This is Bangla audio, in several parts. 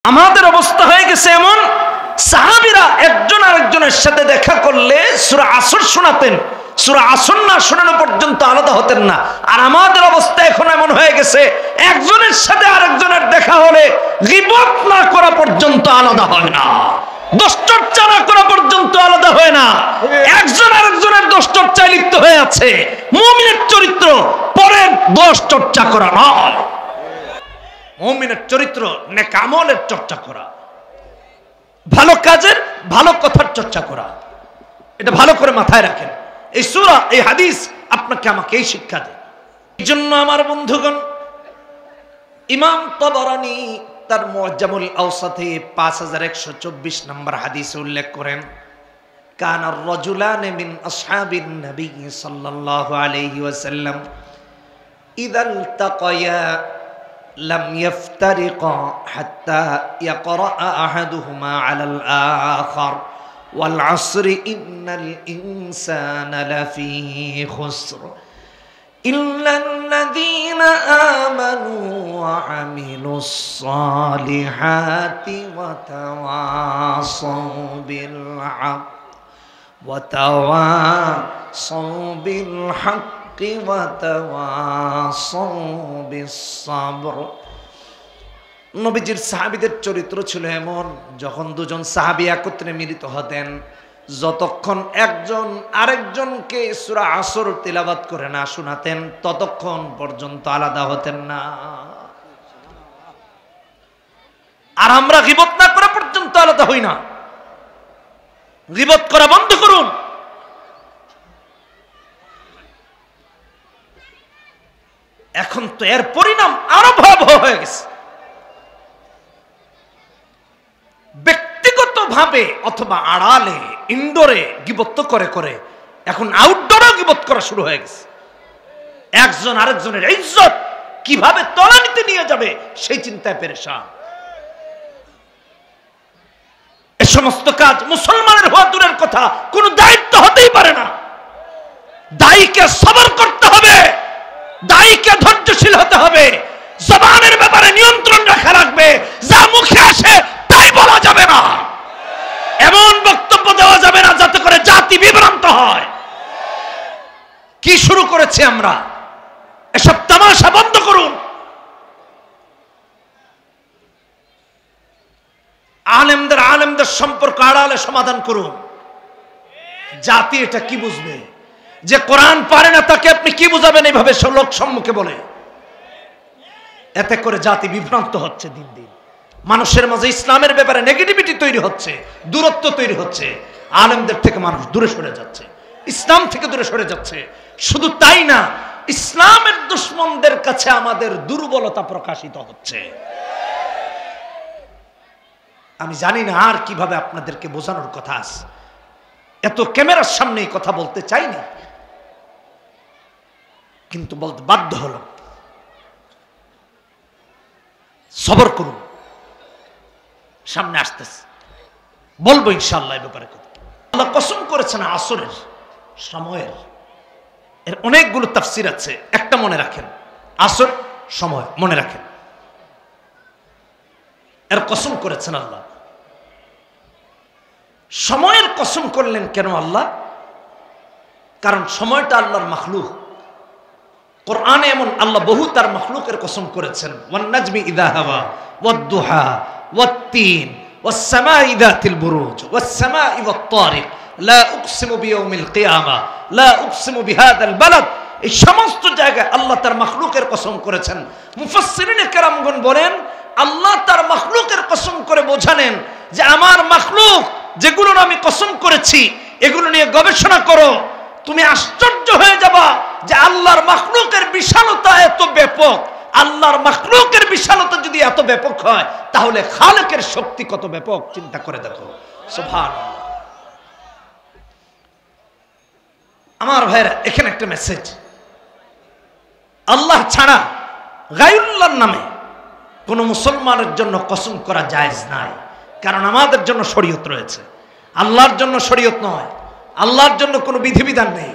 আমাদের অবস্থা হয়ে গেছে এমন, সাহাবীরা একজন আরেকজনের সাথে দেখা করলে সূরা আসর শোনাতেন, সূরা আসর না শোনানো পর্যন্ত আলাদা হতেন না। আর আমাদের অবস্থা এখন এমন হয়ে গেছে, একজনের সাথে আরেকজনের দেখা হলে গীবত না করা পর্যন্ত আলাদা হয় না, দোষচর্চা না করা পর্যন্ত আলাদা হয় না। একজন আরেকজনের দোষচর্চায় লিপ্ত হয়ে আছে। মুমিনের চরিত্র পরের দোষচর্চা করা নয়, মুমিনের চরিত্র নেক আমলের চর্চা করা, ভালো কাজের ভালো কথার চর্চা করা। এটা ভালো করে মাথায় রাখেন। এই সূরা, এই হাদিস আপনাকে আমাকে এই শিক্ষা দেয়। এই জন্য আমার বন্ধুগণ, ইমাম তাবারানী তার মুআজ্জামুল আওসাতে 5124 নম্বর হাদিসে উল্লেখ করেন, কানার রাজুলানি মিন আসহাবিন নবী সাল্লাল্লাহু আলাইহি ওয়াসাল্লাম ইযা ইলতাকায়া لم يفترقا حتى يقرأ أحدهما على الآخر والعصر إن الإنسان لفي خسر إلا الذين آمنوا وعملوا الصالحات وتواصوا بالحق নবীজির সাহাবীদের চরিত্র ছিল এমন, যখন দুজন সাহাবী একত্রে মিলিত হতেন, যতক্ষণ একজন আরেকজনকে সূরা আসর তিলাওয়াত করে না শোনাতেন, ততক্ষণ পর্যন্ত আলাদা হতেন না। আর আমরা গীবত না করা পর্যন্ত আলাদা হই না। গীবত করা বন্ধ করুন। এখন তো এর পরিণাম আরো ভয়াবহ হয়ে গেছে। ব্যক্তিগতভাবে অথবা আড়ালে, ইনডোরে গীবত করে করে এখন আউটডোরেও গীবত করা শুরু হয়ে গেছে। একজন আরেকজনের ইজ্জত কিভাবে তলানিতে নিয়ে যাবে সেই চিন্তায় পেরেশান। এ সমস্ত কাজ মুসলমানের হওয়া দূরের কথা, কোন দায়িত্ব হতেই পারে না। দায়ীকে সবর করতে হবে, দায়ীকে ধৈর্যশীল হতে হবে, জবানের ব্যাপারে নিয়ন্ত্রণ রাখা লাগবে। যা মুখে আসে তাই বলা যাবে না, এমন বক্তব্য দেওয়া যাবে না যাতে করে জাতি বিভ্রান্ত হয়। কি শুরু করেছি আমরা? এসব তামাশা বন্ধ করুন। আলেমদের সম্পর্ক আড়ালে সমাধান করুন। জাতি এটা কি বুঝবে? যে কোরআন পারে না তাকে আপনি কি বুঝাবেন এইভাবে লোক সম্মুখে বলে? এতে করে জাতি বিভ্রান্ত হচ্ছে। দিন দিন মানুষের মাঝে ইসলামের ব্যাপারে নেগেটিভিটি তৈরি হচ্ছে, দূরত্ব তৈরি হচ্ছে। আলেমদের থেকে মানুষ দূরে সরে যাচ্ছে, ইসলাম থেকে দূরে সরে যাচ্ছে। শুধু তাই না, ইসলামের দুশমনদের কাছে আমাদের দুর্বলতা প্রকাশিত হচ্ছে। আমি জানি না আর কিভাবে আপনাদেরকে বোঝানোর কথা আছে। এত ক্যামেরার সামনে কথা বলতে চাইনি, কিন্তু বলতে বাধ্য হলাম। সবর করুন, সামনে আসতেছে, বলবো ইনশাআল্লাহ এই ব্যাপারে কথা। আল্লাহ কসম করেছেন আসরের সময়ের। এর অনেকগুলো তাফসীর আছে, একটা মনে রাখেন, আসর সময় মনে রাখেন। এর কসম করেছেন আল্লাহ। সময়ের কসম করলেন কেন আল্লাহ? কারণ সময়টা আল্লাহর মাখলুক। কোরআনে এমন আল্লাহ বহু তার মাখলুকের কসম করেছেন। ওয়ান নাজমি ইযা হাওয়া ওয়াদ-দুহা ওয়াত-তিন ওয়াস-সামাই যাতিল বুরুজ ওয়াস-সামাই ওয়াত-তারিক লা উকসিমু বিয়াউমিল কিয়ামা লা উকসিমু বিহাদাল বালাদ। এই সমস্ত জায়গায় আল্লাহ তার মাখলুকের কসম করেছেন। মুফাসসিরিনে কেরামগণ বলেন, আল্লাহ তার মাখলুকের কসম করে বোঝালেন যে আমার মাখলুক যেগুলোর আমি কসম করেছি এগুলো নিয়ে গবেষণা করো। তুমি আশ্চর্য হয়ে যাবা যে আল্লাহর মাখলুকের বিশালতা এত ব্যাপক। আল্লাহর মাখলুকের বিশালতা যদি এত ব্যাপক হয়, তাহলে খালেকের শক্তি কত ব্যাপক চিন্তা করে দেখো। সুবহানাল্লাহ। আমার ভাইরা, এখানে একটা মেসেজ, আল্লাহ ছাড়া গায়রুল্লাহর নামে কোন মুসলমানের জন্য কসম করা জায়েজ নাই। কারণ আমাদের জন্য শরীয়ত রয়েছে, আল্লাহর জন্য শরীয়ত নয়। আল্লাহর জন্য কোনো বিধিবিধান নেই।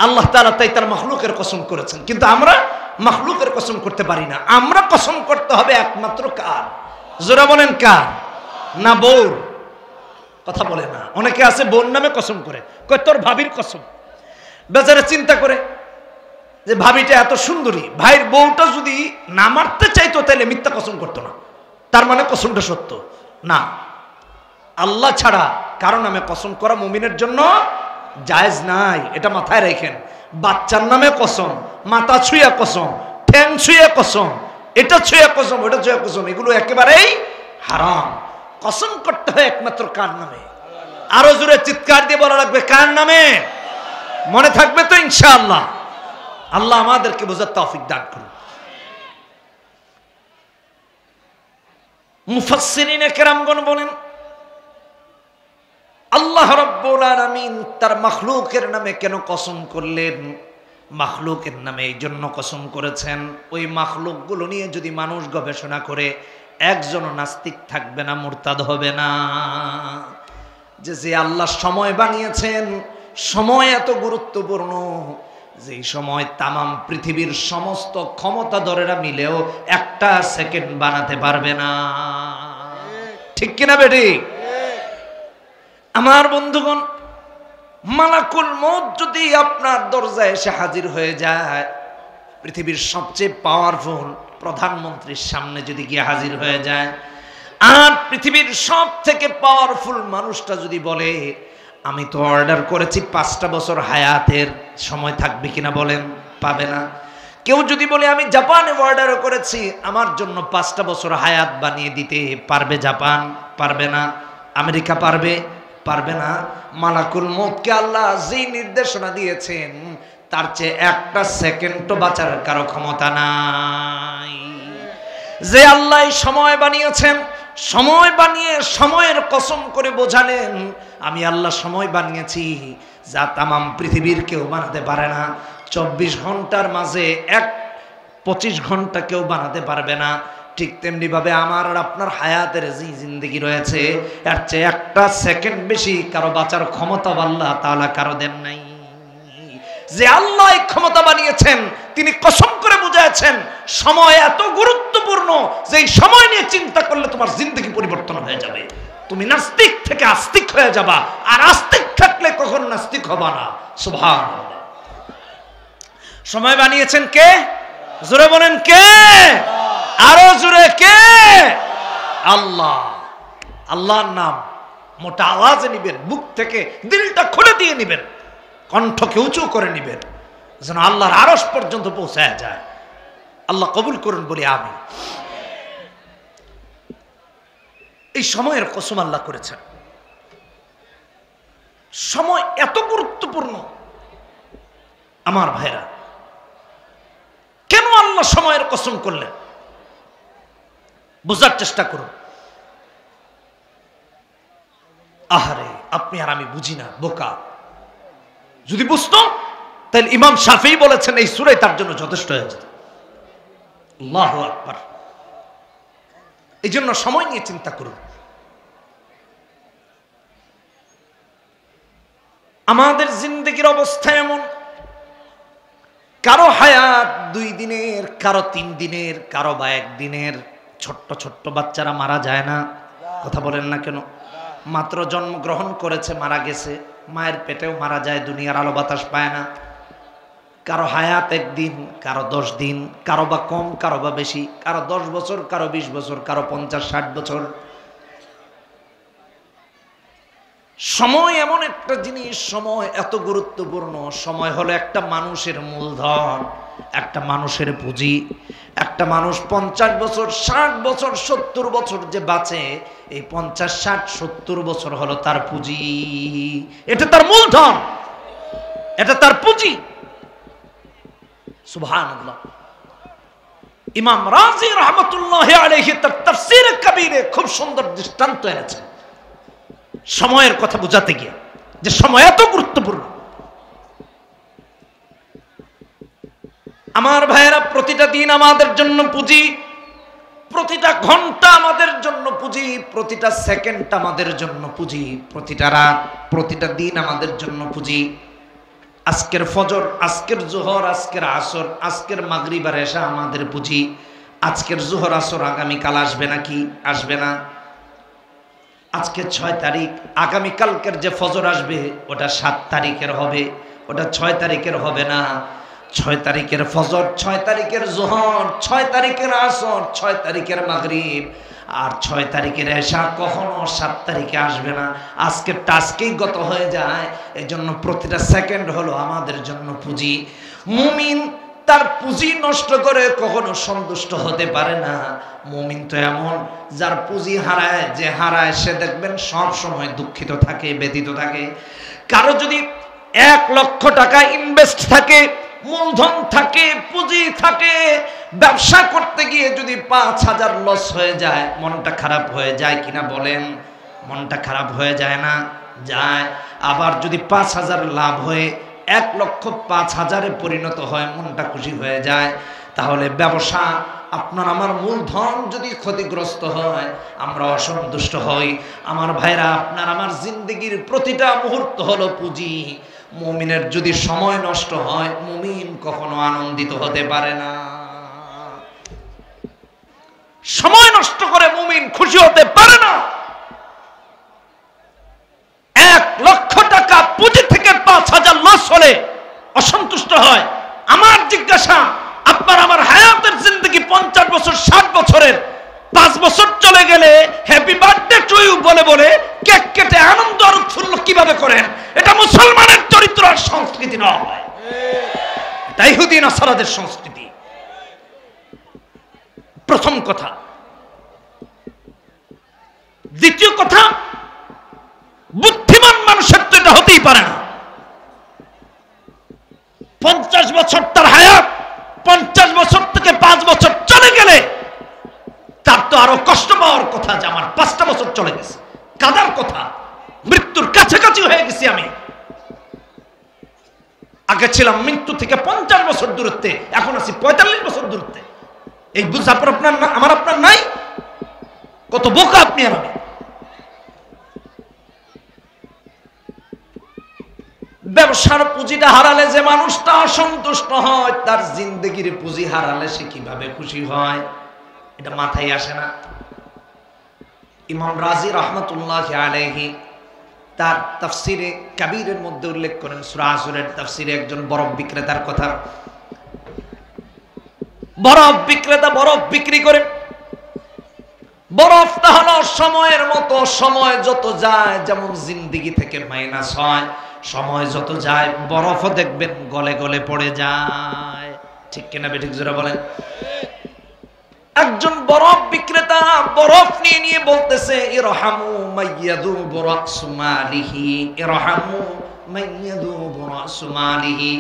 আল্লাহ তাআলা তাই তার মাখলুকের কসম করেছেন, কিন্তু আমরা মাখলুকের কসম করতে পারি না। আমরা কসম করতে হবে একমাত্র কার? জোরা বলেন কার? না বউর? কথা বলে না। অনেকে আছে বোন নামে কসম করে, কয় তোর ভাবির কসম। বেচারা চিন্তা করে যে ভাবিটা এত সুন্দরী, ভাইয়ের বউটা যদি না মারতে চাইতো তাহলে মিথ্যা কসম করতো না, তার মানে কসমটা সত্য না। আল্লাহ ছাড়া কারো নামে কসম করা মুমিনের জন্য জায়েজ নাই, এটা মাথায় রাখেন। বাচ্চার নামে কসম, মাথা ছুঁয়া কসম, ঠ্যাং ছুঁয়া কসম, এটা ছুঁয়া কসম, ওটা ছুঁয়া কসম, এগুলো একেবারেই হারাম। কসম করতে হয় একমাত্র কার নামে? আরো জোরে চিৎকার দিয়ে বলা লাগবে, কার নামে? মনে থাকবে তো ইনশাআল্লাহ? আল্লাহ আমাদেরকে বোঝার তৌফিক দান করুন। মুফাসসিরিনে কেরামগণ বলেন, আল্লাহ রাব্বুল আলামিন তার মাখলুকের নামে কেন কসম করলেন? মাখলুকের নামে এই জন্য কসম করেছেন, ওই মাখলুকগুলো নিয়ে যদি মানুষ গবেষণা করে একজনও নাস্তিক থাকবে না, মুরতাদ হবে না। যে আল্লাহ সময় বানিয়েছেন, সময় এত গুরুত্বপূর্ণ, যে সময় তামাম পৃথিবীর সমস্ত ক্ষমতাধরেরা মিলেও একটা সেকেন্ড বানাতে পারবে না। ঠিক কিনা বেটি? আমার বন্ধুগণ, মালাকুল মউত যদি আপনার দরজায় এসে হাজির হয়ে যায়, পৃথিবীর সবচেয়ে পাওয়ারফুল প্রধানমন্ত্রীর সামনে যদি গিয়ে হাজির হয়ে যায়, আর পৃথিবীর সব থেকে পাওয়ারফুল মানুষটা যদি বলে আমি তো অর্ডার করেছি 5টা বছর হায়াতের, সময় থাকবে কিনা বলেন? পাবে না। কেউ যদি বলে আমি জাপানে অর্ডার করেছি, আমার জন্য 5টা বছর হায়াত বানিয়ে দিতে পারবে জাপান? পারবে না। আমেরিকা পারবে? পারবে না। মালাকুল মউতকে আল্লাহ যেই নির্দেশনা দিয়েছেন, তার চেয়ে একটা সেকেন্ডও বাঁচার কারো ক্ষমতা নাই। যে আল্লাহ সময় বানিয়েছেন, সময় বানিয়ে সময়ের কসম করে বোঝালেন আমি আল্লাহ সময় বানিয়েছি যা তামাম পৃথিবীর কেউ বানাতে পারে না। 24 ঘন্টার মাঝে 25 ঘন্টা কেউ বানাতে পারবে না। ঠিক তেমনি ভাবে আমার আর আপনার হায়াতের যে জিন্দেগি রয়েছে, এর চেয়ে একটা সেকেন্ড বেশি কারো বাঁচার ক্ষমতা আল্লাহ তাআলা কারো দেন নাই। যে আল্লাহ ক্ষমতা বানিয়েছেন, তিনি কসম করে বুঝাচ্ছেন সময় এত গুরুত্বপূর্ণ যে এই সময় নিয়ে চিন্তা করলে তোমার জিন্দেগি পরিবর্তন হয়ে যাবে। তুমি নাস্তিক থেকে আস্তিক হয়ে যাবা, আর আস্তিক থাকলে কখন নাস্তিক হবা না। সুবহানাল্লাহ। সময় বানিয়েছেন কে? জোরে বলেন কে? আরো জোরে কে? আল্লাহ। আল্লাহর নাম মোটা আওয়াজে নিবেন, বুক থেকে দিলটা খুলে দিয়ে নিবেন, কণ্ঠকে উঁচু করে নিবেন, যেন আল্লাহর আরশ পর্যন্ত পৌঁছায় যায়। আল্লাহ কবুল করুন বলি আমিন। এই সময়ের কসম আল্লাহ করেছেন। সময় এত গুরুত্বপূর্ণ আমার ভাইরা। কেন আল্লাহ সময়ের কসম করলেন? বোঝার চেষ্টা করুন। আহারে, আপনি আর আমি বুঝি না, বোকা। যদি বুঝতো তাহলে ইমাম শাফিঈ বলেছেন এই সূরা তার জন্য যথেষ্ট হয়ে যেত। আল্লাহু আকবার। এই জন্য সময় নিয়ে চিন্তা করুন। আমাদের জিন্দেগির অবস্থা এমন, কারো হায়াত 2 দিনের, কারো 3 দিনের, কারো বা 1 দিনের। ছোট্ট ছোট্ট বাচ্চারা মারা যায় না, কথা বলেন না কেন? মাত্র জন্মগ্রহণ করেছে মারা গেছে, মায়ের পেটেও মারা যায়, দুনিয়ার আলো বাতাস পায় না। কারো হায়াত 1 দিন, কারো 10 দিন, কারো বা কম, কারো বা বেশি, কারো 10 বছর, কারো 20 বছর, কারো 50-60 বছর। সময় এমন একটা জিনিস, সময় এত গুরুত্বপূর্ণ। সময় হলো একটা মানুষের মূলধন, একটা মানুষের পুঁজি। একটা মানুষ 50 বছর, 60 বছর, 70 বছর যে বাঁচে, এই 50, 60, 70 বছর হলো তার পুঁজি। এটা তার মূলধন, এটা তার পুঁজি। সুবহানাল্লাহ। ইমাম রাজি রাহমাতুল্লাহি আলাইহি তার তাফসীরে কবীরে খুব সুন্দর দৃষ্টান্ত এনেছেন সময়ের কথা বোঝাতে গিয়ে, যে সময় এত গুরুত্বপূর্ণ। আমার ভাইয়েরা, প্রতিটা দিন আমাদের জন্য পুঁজি, প্রতিটা ঘন্টা আমাদের জন্য পুঁজি, প্রতিটা সেকেন্ড আমাদের জন্য পুঁজি, প্রতিটা রাত, প্রতিটা দিন আমাদের জন্য পুঁজি। আজকের ফজর, আজকের জোহর, আজকের আসর, আজকের মাগরিব আর এশা আমাদের পুঁজি। আজকের জোহর আসর আগামীকাল আসবে নাকি? আসবে না। আজকে 6 তারিখ, আগামীকালকের যে ফজর আসবে ওটা 7 তারিখের হবে, ওটা 6 তারিখের হবে না। 6 তারিখের ফজর, 6 তারিখের জোহর, 6 তারিখের আসর, 6 তারিখের মাগরিব আর 6 তারিখের এশা কখনো 7 তারিখে আসবে না। আজকের টাস্কেই গত হয়ে যায়। এই জন্য প্রতিটা সেকেন্ড হলো আমাদের জন্য পুঁজি। মুমিন তার পুঁজি নষ্ট করে কখনো সন্তুষ্ট হতে পারে না। মুমিন তো এমন, যার পুঁজি হারায়, যে হারায় সে দেখবেন সব সময় দুঃখিত থাকে, ব্যথিত থাকে। কারো যদি 1 লক্ষ টাকা ইনভেস্ট থাকে, মূলধন থাকে, পুঁজি থাকে, ব্যবসা করতে গিয়ে যদি 5,000 লস হয়ে যায়, মনটা খারাপ হয়ে যায় কিনা বলেন? মনটা খারাপ হয়ে যায় না? যায়। আবার যদি 5,000 লাভ হয়ে 1,05,000-এ পরিণত হয়, মনটা খুশি হয়ে যায়। তাহলে ব্যবসা, আপনার আমার মূলধন যদি ক্ষতিগ্রস্ত হয়, আমরা অসন্তুষ্ট হই। আমার ভাইরা, আপনার আমার জিন্দেগির প্রতিটা মুহূর্ত হলো পুঁজি। মুমিনের যদি সময় নষ্ট হয়, মুমিন কখনো আনন্দিত হতে পারে না। সময় নষ্ট করে মুমিন খুশি হতে পারে না। 1 লক্ষ টাকা পুঁজি থেকে 5,000 লস হলে অসন্তুষ্ট হয়। আমার জিজ্ঞাসা, আপনার আমার হায়াতের জিন্দেগি 50 বছর, 60 বছরের, 5 বছর চলে গেলে হ্যাপি বার্থডে টু ইউ বলে বলে কেক কেটে আনন্দ আর উৎফুল্ল কিভাবে করেন? এটা মুসলমানের চরিত্র আর সংস্কৃতি নয়, এটা ইহুদি নাসারাদের সংস্কৃতি। প্রথম কথা। দ্বিতীয় কথা, বুদ্ধিমান মানুষের তো এটা হতেই পারে না। 50 বছর তার হায়াত, 50 বছর থেকে 5 বছর চলে গেলে তার তো আরো কষ্ট পাওয়ার কথা যে আমার 5টা বছর চলে গেছে, কাদার কথা, মৃত্যুর কাছাকাছি হয়ে গেছি আমি। আগে ছিলাম মৃত্যু থেকে 50 বছর দূরত্বে, এখন আছি 45 বছর দূরত্বে। এই বুঝ আপনার আমার আপনার নাই? কত বোকা আপনি আর আমি। ব্যবসার পুঁজিটা হারালে যে মানুষটা অসন্তুষ্ট হয়, তার জিন্দেগির পুঁজি হারালে সে কিভাবে খুশি হয়? এটা মাথায় আসে না। ইমাম রাজি রহমতুল্লাহ আলাইহি তার তাফসিরে কাবীরের মধ্যে উল্লেখ করেন, সূরা আসরের তাফসিরে একজন বরফ বিক্রেতার কথা। বরফ বিক্রেতা বরফ বিক্রি করে। বরফটা হলো সময়ের মতো, সময় যত যায়, যেমন জিন্দেগি থেকে মাইনাস হয়, সময় যত যায় বরফও দেখবেন গলে গলে পড়ে যায়। ঠিক কিনা বেঠিক জোরে বলেন? একজন বরফ বিক্রেতা বরফ নিয়ে নিয়ে বলতেছে, ইরহামু মাইয়াদুবু রাসু মালিহি, ইরহামু মাইয়াদুবু রাসু মালিহি।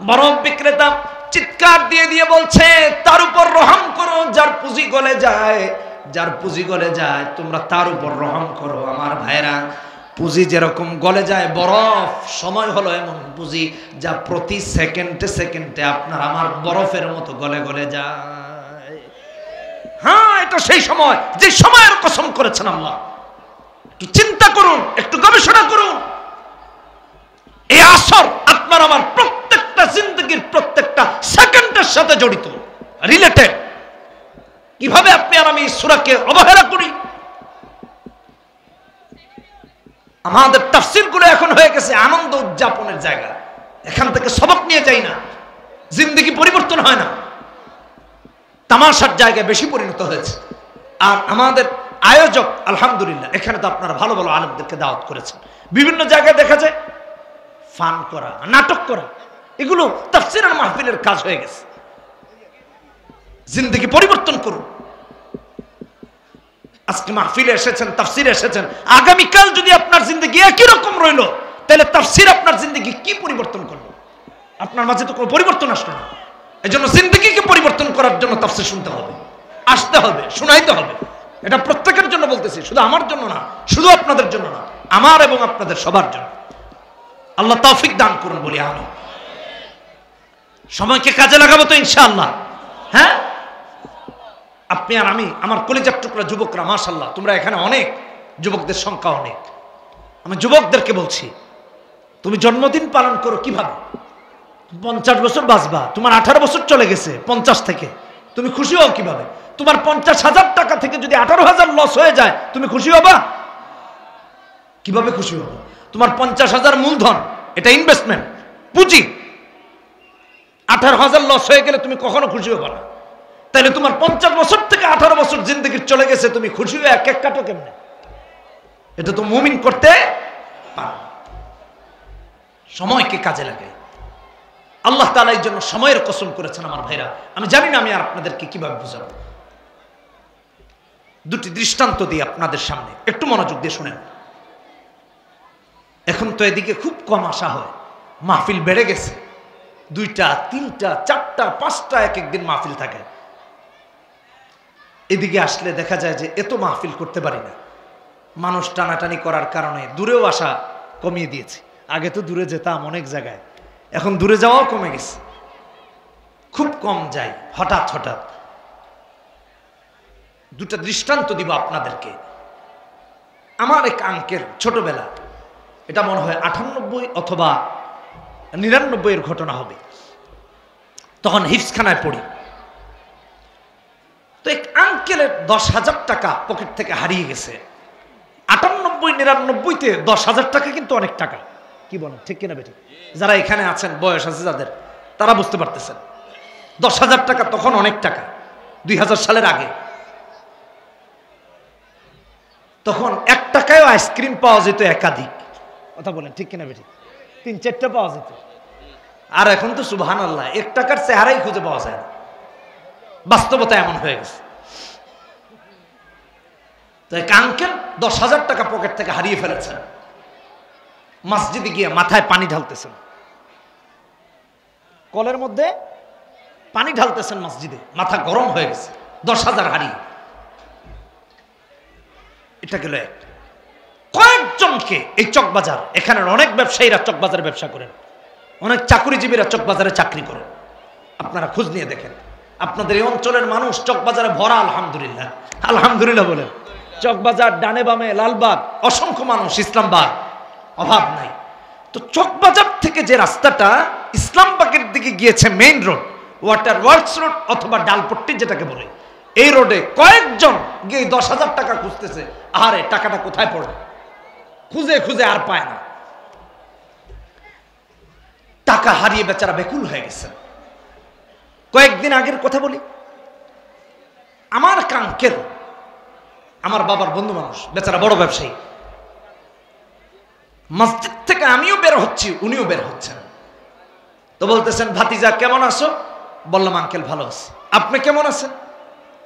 বরফ বিক্রেতা চিৎকার দিয়ে দিয়ে বলছে, তার উপর রহম করো যার পুঁজি গলে যায়, যার পুঁজি গলে যায় তোমরা তার উপর রহম করো। আমার ভাইরা, পুঁজি যেরকম গলে যায় বরফ, সময় হলো এমন পুঁজি যা প্রতি সেকেন্ডে সেকেন্ডে আপনার আমার বরফের মতো গলে গলে যায়। হ্যাঁ, এটা সেই সময় যে সময়ের কসম করেছেন আল্লাহ। একটু চিন্তা করুন, একটু গবেষণা করুন। এই আসর আপনার আমার প্রত্যেকটা জিন্দগির প্রত্যেকটা সেকেন্ডের সাথে জড়িত, রিলেটেড। কিভাবে আপনি আর আমি সূরাকে অবহেলা করি? আমাদের তাফসীরগুলো এখন হয়ে গেছে আনন্দ উদযাপনের জায়গা। এখান থেকে সবক নিয়ে যাই না, জিন্দগি পরিবর্তন হয় না, তামাশার জায়গায় বেশি পরিণত হয়েছে। আর আমাদের আয়োজক আলহামদুলিল্লাহ, এখানে তো আপনারা ভালো ভালো আলেমদেরকে দাওয়াত করেছেন। বিভিন্ন জায়গায় দেখা যায় ফান করা, নাটক করা, এগুলো তাফসীরের মাহফিলের কাজ হয়ে গেছে। জিন্দগি পরিবর্তন করুন। আজকে মাহফিলে এসেছেন, তাফসীরে এসেছেন, আগামীকাল যদি আপনার জিন্দগি একই রকম রইল, তাহলে তাফসীর আপনার জিন্দগি কি পরিবর্তন করলো? আপনার মাঝে তো কোনো পরিবর্তন আসলো না। এই জন্য জিন্দগিকে পরিবর্তন করার জন্য তাফসীর শুনতে হবে, আসতে হবে, শোনাইতে হবে। এটা প্রত্যেকের জন্য বলতেছি, শুধু আমার জন্য না, শুধু আপনাদের জন্য না, আমার এবং আপনাদের সবার জন্য। আল্লাহ তৌফিক দান করুন বলি আমি। সময়কে কাজে লাগাবো তো ইনশাআল্লাহ। হ্যাঁ, আপনি আর আমি, আমার কলিজার টুকরা যুবকরা, মাশাআল্লাহ তোমরা এখানে অনেক, যুবকদের সংখ্যা অনেক। আমি যুবকদেরকে বলছি, তুমি জন্মদিন পালন করো কিভাবে? 50 বছর বাঁচবা, তোমার 18 বছর চলে গেছে 50 থেকে, তুমি খুশি হও কিভাবে? তোমার 50,000 টাকা থেকে যদি 18,000 লস হয়ে যায়, তুমি খুশি হবা? কিভাবে খুশি হবো? তোমার 50,000 মূলধন, এটা ইনভেস্টমেন্ট, পুঁজি, 18,000 লস হয়ে গেলে তুমি কখনো খুশি হবা না। তাইলে তোমার 50 বছর থেকে 18 বছর জিন্দগি চলে গেছে, তুমি খুশি হয়ে এক এক কাটো কেমনে? এটা তো মুমিন করতে পারে। সময়কে কাজে লাগে। আল্লাহ তাআলা এই জন্য সময়ের কসম করেছেন আমার ভাইরা। আমি জানি না আমি আর আপনাদেরকে কিভাবে বুঝাবো। দুটি দৃষ্টান্ত দিই আপনাদের সামনে, একটু মনোযোগ দিয়ে শুনেন। এখন তো এদিকে খুব কম আসা হয়, মাহফিল বেড়ে গেছে, 2টা 3টা 4টা 5টা এক একদিন মাহফিল থাকে। এদিকে আসলে দেখা যায় যে এত মাহফিল করতে পারি না, মানুষ টানাটানি করার কারণে দূরেও আসা কমিয়ে দিয়েছে। আগে তো দূরে যেতাম অনেক জায়গায়, এখন দূরে যাওয়াও কমে গেছে, খুব কম যাই, হঠাৎ হঠাৎ। দুটা দৃষ্টান্ত দিব আপনাদেরকে। আমার এক আঙ্কেল ছোটবেলা, এটা মনে হয় 98 অথবা 99 এর ঘটনা হবে, তখন হিফজখানায় পড়ি। তো এক আঙ্কেলের 10,000 টাকা পকেট থেকে হারিয়ে গেছে। 98 99-তে 10,000 টাকা কিন্তু অনেক টাকা, কি বলেন ঠিক কিনা বেটি? যারা এখানে আছেন বয়স আছে যাদের, তারা বুঝতে পারতেছেন 10,000 টাকা তখন অনেক টাকা, 2000 সালের আগে। তখন 1 টাকায়ও আইসক্রিম পাওয়া যেত একাধিক, কথা বলেন ঠিক কিনা বেটি? 3-4টা পাওয়া যেত। আর এখন তো সুবহানাল্লাহ 1 টাকার চেহারাই খুঁজে পাওয়া যায় না। বাস্তবতা এমন হয়ে গেছে। তো এক আঙ্কেল 10,000 টাকা পকেট থেকে হারিয়ে ফেলেছেন। মসজিদে গিয়ে মাথায় পানি ঢালতেছেন, কলের মধ্যে পানি ঢালতেছেন মসজিদে, মাথা গরম হয়ে গেছে, 10,000 হারিয়ে। এটা গেল এক। কয়েকজনকে এই চকবাজার, এখানের অনেক ব্যবসায়ীরা চকবাজারে ব্যবসা করেন, অনেক চাকরিজীবীরা চকবাজারে চাকরি করেন, আপনারা খোঁজ নিয়ে দেখেন। আপনাদের এই অঞ্চলের মানুষ চকবাজারে ভরা, আলহামদুলিল্লাহ, আলহামদুলিল্লাহ বলেন। চকবাজার, ডানে বামে লালবাগ, অসংখ্য মানুষ, ইসলামবাগ, অভাব নাই। তো চকবাজার থেকে যে রাস্তাটা ইসলামবাগের দিকে গিয়েছে, main road, water works road অথবা ডালপট্টি যেটাকে বলে, এই রোডে কয়েকজন গিয়ে 10,000 টাকা খুঁজতেছে। আরে টাকাটা কোথায় পড়ে, খুঁজে খুঁজে আর পায় না। টাকা হারিয়ে বেচারা বেকুল হয়ে গেছে। কয়েকদিন আগের কথা বলি, আমার কাঙ্কেল, আমার বাবার বন্ধু মানুষ, বেচারা বড় ব্যবসায়ী, মসজিদ থেকে আমিও বের হচ্ছি, উনিও বের হচ্ছেন। তো বলতেছেন, ভাতিজা কেমন আছো? বললাম, আঙ্কেল ভালো আছি। আপনি কেমন আছেন?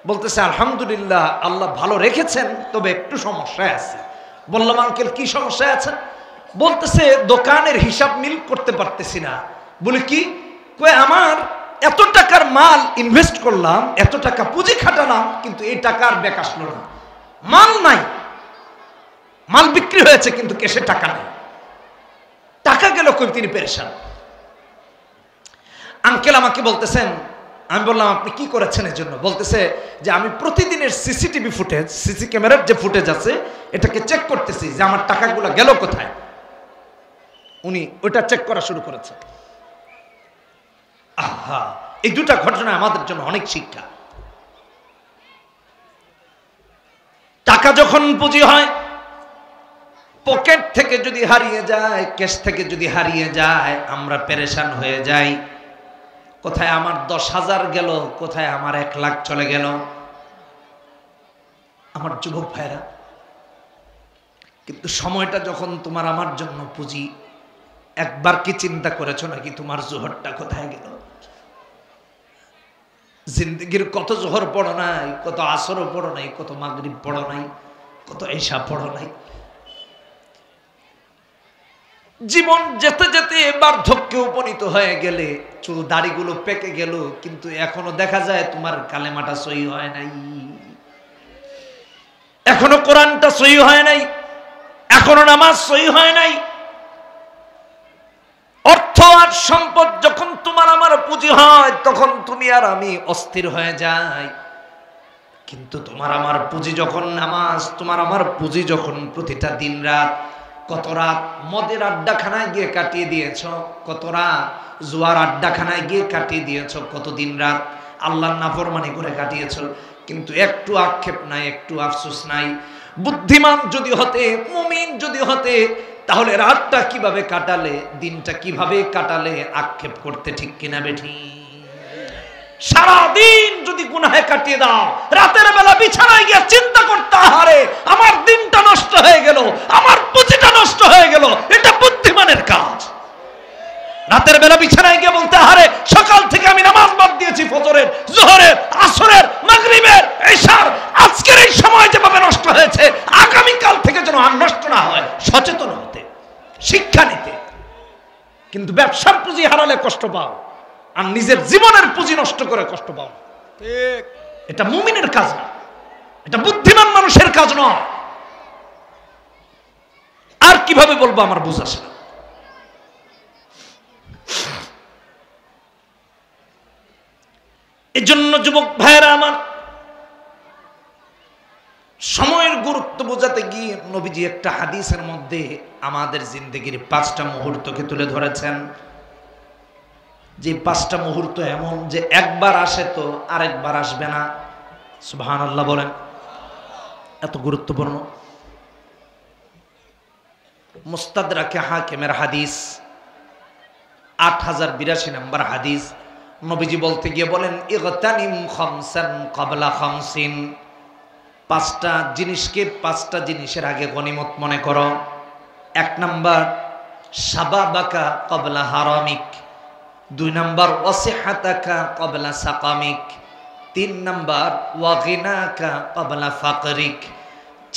বলতেছে, আলহামদুলিল্লাহ, আল্লাহ ভালো রেখেছেন, তবে একটু সমস্যায় আছে। বললাম, আঙ্কেল কি সমস্যায় আছেন? বলতেছে, দোকানের হিসাব মিল করতে পারতেছি না। বলে কি? কয়, আমার এত টাকার মাল ইনভেস্ট করলাম, এত টাকা পুঁজি খাটালাম, কিন্তু এই টাকার ব্যাক আসলো না, মাল নাই, মাল বিক্রি হয়েছে কিন্তু ক্যাশে টাকা নেই, টাকা গেল কই? তিনি পেরেশান। আঙ্কেল আমাকে বলতেছেন, আমি বললাম, আপনি কি করেছেন এর জন্য? বলতেছে যে আমি প্রতিদিনের সিসিটিভি ফুটেজ, সিসি ক্যামেরার যে ফুটেজ আছে, এটাকে চেক করতেছি যে আমার টাকাগুলো গেল কোথায়। উনি ওটা চেক করা শুরু করেছে। আহা, এই দুটা ঘটনা আমাদের জন্য অনেক শিক্ষা। টাকা যখন পুঁজি হয়, পকেট থেকে যদি হারিয়ে যায়, ক্যাশ থেকে যদি হারিয়ে যায়, আমরা পেরেশান হয়ে যাই। কোথায় আমার 10,000 গেল, কোথায় আমার 1 লাখ চলে গেল। আমার যুবক ভাইরা, কিন্তু সময়টা যখন তোমার আমার জন্য পুঁজি, একবার কি চিন্তা করেছো নাকি তোমার জোহরটা কোথায় গেল? জিন্দগির কত জোহর পড়ো নাই, কত আসরও পড়ো নাই, কত মাগরিব পড়ো নাই, কত এশা পড়ো নাই। জীবন যেতে যেতে বার্ধক্যে উপনীত হয়ে গেলে, চুল দাড়িগুলো পেকে গেল, কিন্তু এখনো দেখা যায় তোমার কালেমাটা সহি হয় নাই, এখনো কোরআনটা সহি হয় নাই, এখনো নামাজ সহি হয় নাই। অর্থ আর সম্পদ যখন তোমার আমার পুঁজি হয়, তখন তুমি আর আমি অস্থির হয়ে যাই। কিন্তু তোমার আমার পুঁজি যখন নামাজ, তোমার আমার পুঁজি যখন প্রতিটা দিন রাত, কত রাত মদের আড্ডাখানায় গিয়ে কাটিয়ে দিয়েছ, কত রাত জুয়ার আড্ডাখানায় গিয়ে কাটিয়ে দিয়েছ, কত দিন রাত আল্লাহর নাফরমানি করে কাটিয়েছো, কিন্তু একটু আক্ষেপ নাই, একটু আফসোস নাই। বুদ্ধিমান যদি হতে, মুমিন যদি হতে, তাহলে রাতটা কিভাবে কাটালে, দিনটা কিভাবে কাটালে আক্ষেপ করতে, ঠিক কিনা বেঠি? সারাদিন যদি গুনাহে কাটিয়ে দাও, রাতের বেলা বিছানায় গিয়ে চিন্তা করতে, আহারে আমার দিনটা নষ্ট হয়ে গেল, আমার পুঁজিটা নষ্ট হয়ে গেল, এটা বুদ্ধিমানের কাজ। রাতের বেলা বিছানায় গিয়ে বলতে, আহারে সকাল থেকে আমি নামাজ বাদ দিয়েছি, ফজরের, যোহরের, আসরের, মাগরিবের, ইশার, আজকের এই সময় যেভাবে নষ্ট হয়েছে, আগামীকাল থেকে যেন আর নষ্ট না হয়। সচেতন হতে, শিক্ষা নিতে। কিন্তু ব্যবসার পুঁজি হারালে কষ্ট পাও, আর নিজের জীবনের পুঁজি নষ্ট করে কষ্ট পাও, ঠিক? এটা মুমিনের কাজ না, এটা বুদ্ধিমান মানুষের কাজ নয়। আর কিভাবে বলবো আমার বুঝা ছিল। এই জন্য যুবক ভাইয়েরা আমার, সময়ের গুরুত্ব বোঝাতে গিয়ে নবীজি একটা হাদিসের মধ্যে আমাদের জিন্দেগির 5টা মুহূর্তকে তুলে ধরেছেন, যে 5টা মুহূর্ত এমন যে একবার আসে তো আরেকবার আসবে না। সুবহানাল্লাহ বলেন, এত গুরুত্বপূর্ণ। মুস্তাদরাকে হাকিমের হাদিস, 8082 নম্বর হাদিস। নবীজি বলতে গিয়ে বলেন, ইগতানিম খামসান ক্বাবলা খামসিন, 5টা জিনিসকে 5টা জিনিসের আগে গনিমত মনে করো। 1 নাম্বার শাবাবাকা ক্বাবলা হারামিক, 2 নাম্বার ওয়াসিহাতাকা ক্বাবলা সাকামিক, 3 নাম্বার ওয়াগিনাকা ক্বাবলা ফাকরিক,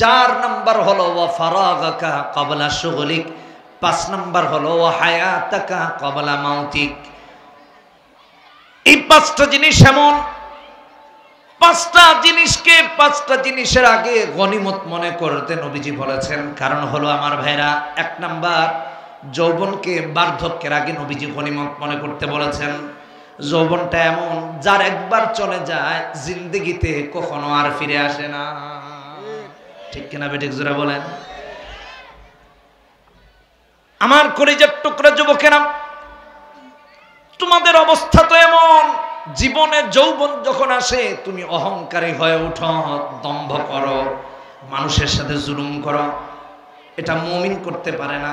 4 নাম্বার হলো ওয়া ফারাগাকা ক্বাবলা শুগলিক, 5 নাম্বার হলো ওয়া হায়াতাকা ক্বাবলা মাউতিক। এই 5টা জিনিস এমন, 5টা জিনিসকে 5টা জিনিসের আগে গনিমত মনে করতে নবীজি বলেছেন। কারণ হলো আমার ভাইরা, 1 নাম্বার যৌবনকে বার্ধক্যের আগে নবীজি গনিমত মনে করতে বলেছেন। যৌবনটা এমন যার একবার চলে যায় জিন্দেগিতে কখনো আর ফিরে আসে না, ঠিক কিনা বেঠিক জোরে বলেন? আমার কলিজার টুকরা যুবকেরা, তোমাদের অবস্থা তো এমন, জীবনে যৌবন যখন আসে তুমি অহংকারী হয়ে উঠো, দম্ভ করো, মানুষের সাথে জুলুম করো। এটা মুমিন করতে পারে না।